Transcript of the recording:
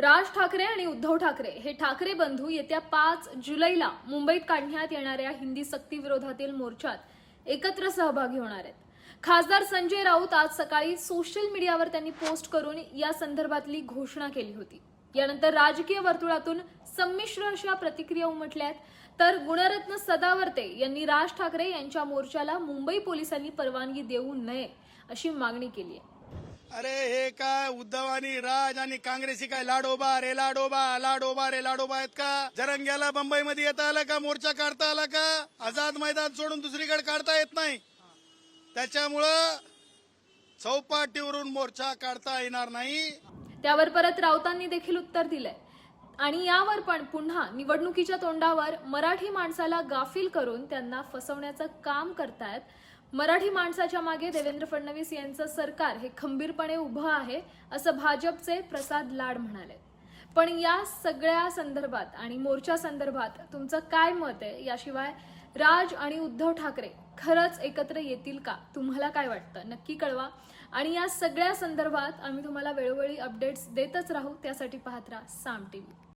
राज ठाकरे आणि उद्धव ठाकरे हे ठाकरे बंधू येत्या 5 जुलैला मुंबईत काढण्यात येणाऱ्या हिंदी सक्ती विरोधातील मोर्चात एकत्र सहभागी होणार आहेत. खासदार संजय राऊत आज सकाळी सोशल मीडियावर त्यांनी पोस्ट करून या संदर्भातली घोषणा केली होती. यानंतर राजकीय वर्तुळातून संमिश्र अशा प्रतिक्रिया उमटल्या आहेत. तर गुणरत्न सदावर्ते यांनी राज ठाकरे यांच्या मोर्चाला मुंबई पोलिसांनी परवानगी देऊ नये अशी मागणी केली आहे. अरे हे काय उद्धव आणि राज आणि काँग्रेसी काय लाडोबा रे लाडोबा आहेत का? जरंग्याला मुंबईमध्ये येता आलं का? मोर्चा काढता आला का? आझाद मैदान सोडून दुसरीकडे काढता येत नाही. त्याच्यामुळं चौपाटीवरून मोर्चा काढता येणार नाही. त्यावर परत राऊतांनी देखील उत्तर दिलंय आणि यावर पण पुन्हा निवडणुकीच्या तोंडावर मराठी माणसाला गाफील करून त्यांना फसवण्याचं काम करतायत. मराठी माणसाच्या मागे देवेंद्र फडणवीस यांचं सरकार हे खंबीरपणे उभं आहे असं भाजपचे प्रसाद लाड म्हणाले. पण या सगळ्या संदर्भात आणि मोर्चा संदर्भात तुमचं काय मत आहे? याशिवाय राज आणि उद्धव ठाकरे खरंच एकत्र येतील का? तुम्हाला काय वाटतं? नक्की कळवा. आणि या सगळ्या संदर्भात आम्ही तुम्हाला वेळोवेळी अपडेट्स देतच राहू. त्यासाठी पाहत राहा साम टीव्ही.